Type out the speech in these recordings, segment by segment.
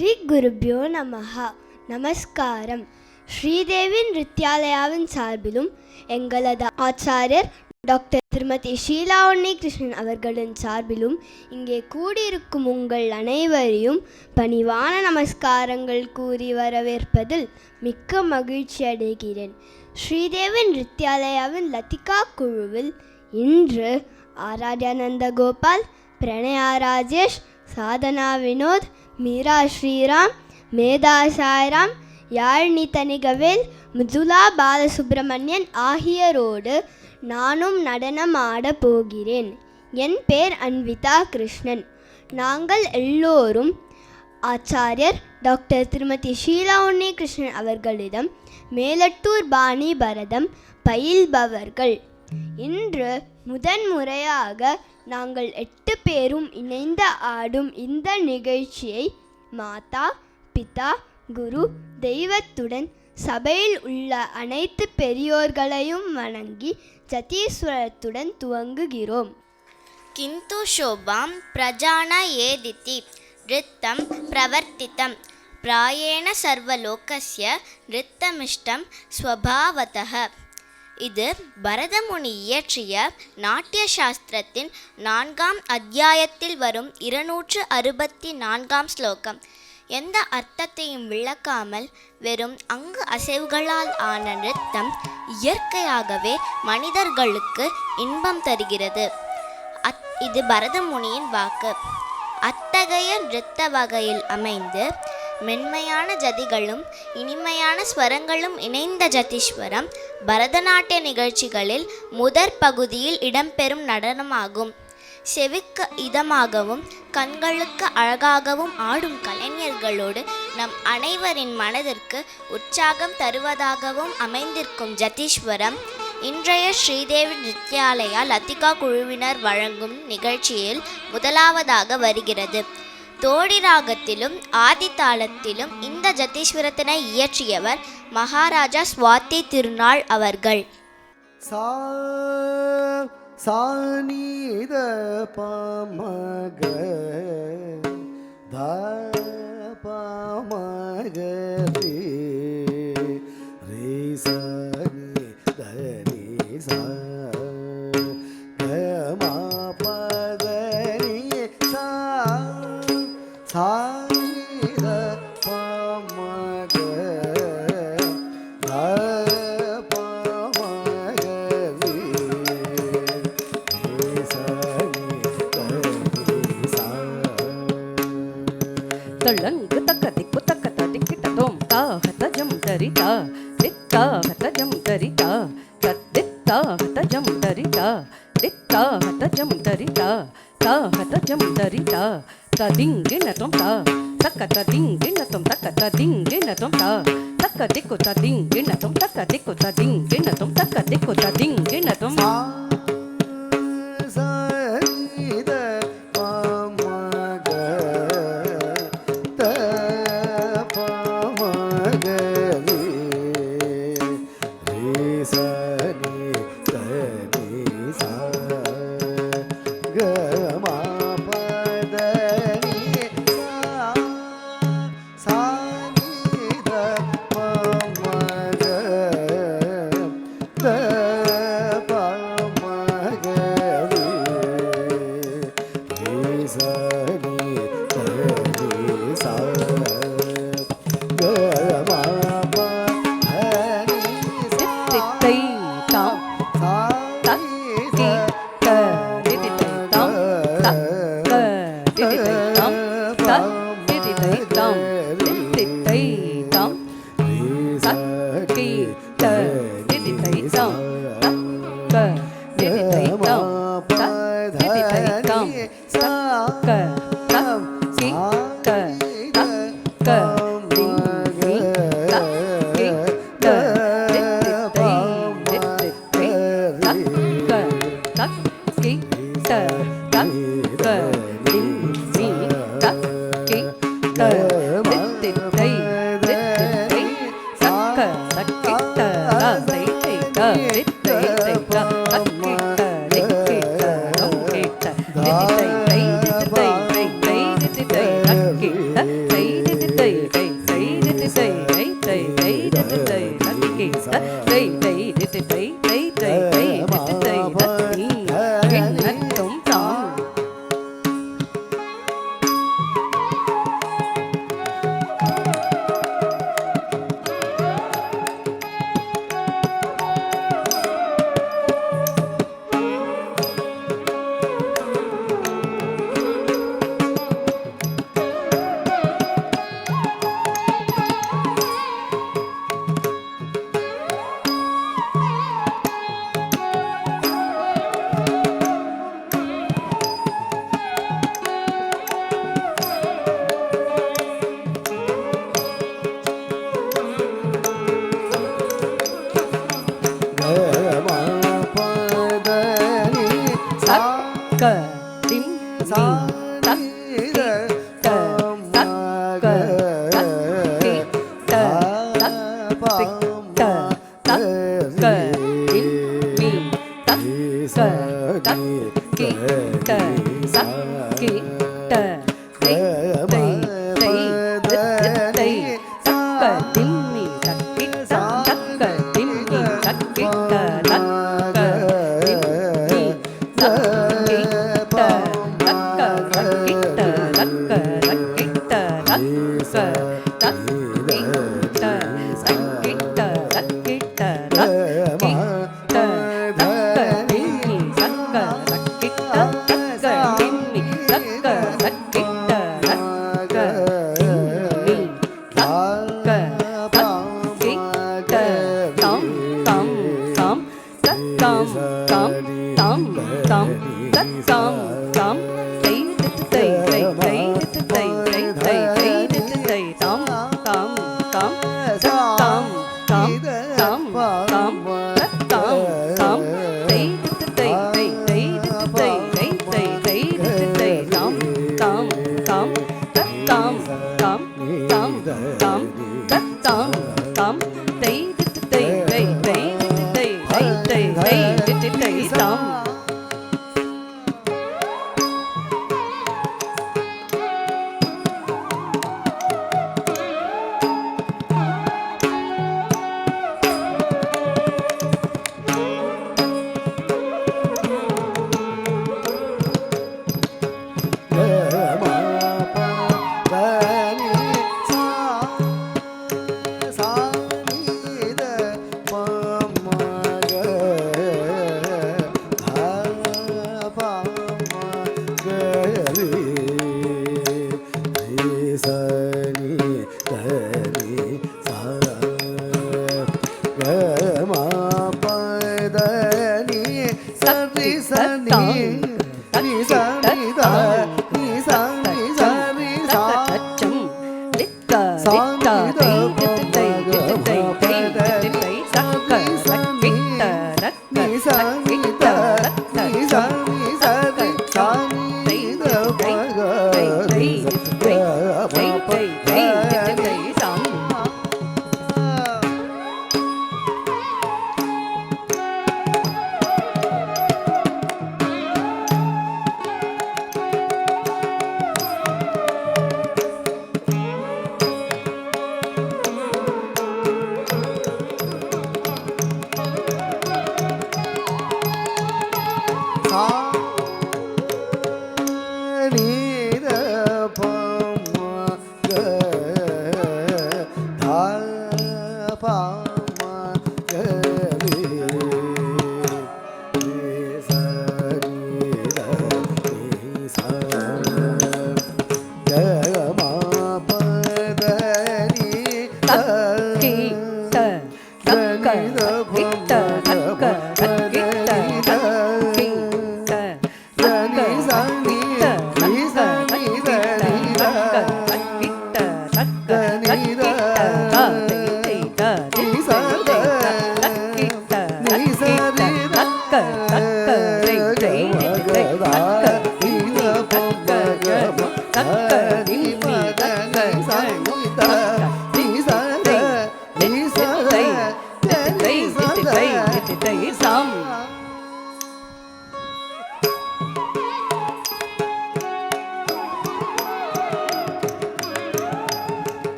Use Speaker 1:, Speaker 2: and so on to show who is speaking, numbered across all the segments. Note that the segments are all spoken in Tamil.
Speaker 1: ஸ்ரீ குருப்யோ நமஹ. நமஸ்காரம். ஸ்ரீதேவி நிருத்யாலயாவின் சார்பிலும் எங்களது ஆச்சாரியர் டாக்டர் திருமதி ஷீலா உன்னிகிருஷ்ணன் அவர்களின் சார்பிலும் இங்கே கூடியிருக்கும் உங்கள் அனைவரையும் பணிவான நமஸ்காரங்கள் கூறி வரவேற்பதில் மிக்க மகிழ்ச்சி அடைகிறேன். ஸ்ரீதேவி நிருத்யாலயாவின் லத்திகா குழுவில் இன்று ஆராத்யானந்த கோபால், பிரணயா ராஜேஷ், சாதனா வினோத், மீரா ஸ்ரீராம், மேதா சாய்ராம், யாழினி தனிகவேல், மிதுலா பாலசுப்ரமணியன் ஆகியோரோடு நானும் நடனம் ஆடப் போகிறேன். என் பேர் அன்விதா கிருஷ்ணன். நாங்கள் எல்லோரும் ஆச்சாரியர் டாக்டர் திருமதி ஷீலா உன்னிகிருஷ்ணன் அவர்களிடம் மேலட்டூர் பாணி பரதம் பயில்பவர்கள். இன்று முதன்முறையாக நாங்கள் 8 பேரும் இணைந்து ஆடும் இந்த நிகழ்ச்சியை மாதா, பிதா, குரு, தெய்வத்துடன் சபையில் உள்ள அனைத்து பெரியோர்களையும் வணங்கி ஜதீஸ்வரத்துடன் துவங்குகிறோம்.
Speaker 2: கிந்து சோபாம் பிரஜான ஏதிதி ரித்தம் பிரவர்த்திதம் பிராயேண சர்வலோகஸ்ய ரித்தமிஷ்டம் ஸ்வபாவதः. இது பரதமுனி இயற்றிய நாட்டிய சாஸ்திரத்தின் 4ஆம் அத்தியாயத்தில் வரும் 264ஆம் ஸ்லோகம். எந்த அர்த்தத்தையும் விளக்காமல் வெறும் அங்கு அசைவுகளால் ஆன நிறுத்தம் இயற்கையாகவே மனிதர்களுக்கு இன்பம் தருகிறது. இது பரதமுனியின் வாக்கு. அத்தகைய நிறுத்த வகையில் அமைந்து மென்மையான ஜதிகளும் இனிமையான ஸ்வரங்களும் இணைந்த ஜதீஸ்வரம் பரதநாட்டிய நிகழ்ச்சிகளில் முதற் பகுதியில் இடம்பெறும் நடனமாகும். செவிக்கு இதமாகவும் கண்களுக்கு அழகாகவும் ஆடும் கலைஞர்களோடு நம் அனைவரின் மனதிற்கு உற்சாகம் தருவதாகவும் அமைந்திருக்கும் ஜதீஸ்வரம் இன்றைய ஸ்ரீதேவி நிருத்யாலயா லத்திகா குழுவினர் வழங்கும் நிகழ்ச்சியில் முதலாவதாக வருகிறது. தோடி ராகத்திலும் ஆதி தாளத்திலும் இந்த ஜதீஸ்வரத்தினை இயற்றியவர் மகாராஜா சுவாதி திருநாள் அவர்கள்.
Speaker 3: சானித பமக த பமக ரே சனி தனி சா கமா பதனி சா சானித பமக த
Speaker 4: தள்ளங்கு தக்க திக்கு தக்க திக்கிட்ட தோம் தாகத ஜம் தரிதா தித்தாகத ஜம் தரிதா தத்தித்தாகத ஜம் தரிதா தித்தாகத ஜம் தரிதா தாகத ஜம் தரிதா ததிங்கின தோம் தா தக்க ததிங்கின தோம் தக்க ததிங்கின தோம் தா தக்க திக்கு ததிங்கின தோம் தக்க திக்கு ததிங்கின தோம் தக்க திக்கு ததிங்கின தோம்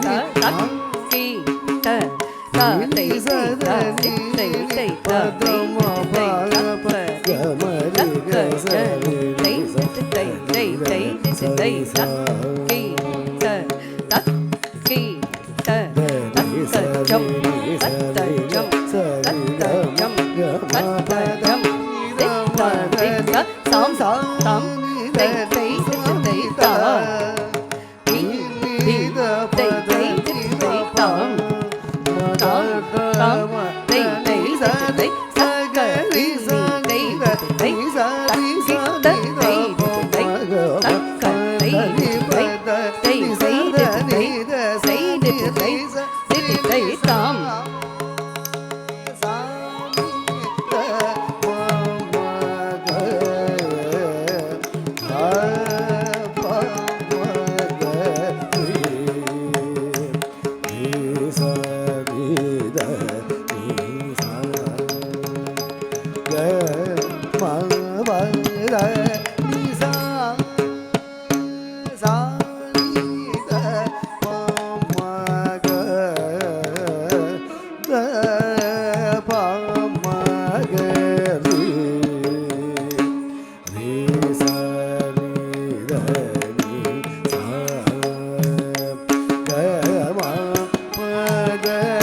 Speaker 3: Ni
Speaker 4: கி த த தை தை த தி தை தை த தை தை த தி த த தை தை தை தை தை த கி த த கி த த ஜம் த ஜம் த ஜம் த ஜம் தி த தி த சாம் சாம் தை தை தை த தி தி தை தை தை தாம் தாம் தாம் தை தை தை சக தி தை தை தக்கி தை தை தக்க தை தை தை தை தை தை தை தை தாம்
Speaker 3: Ga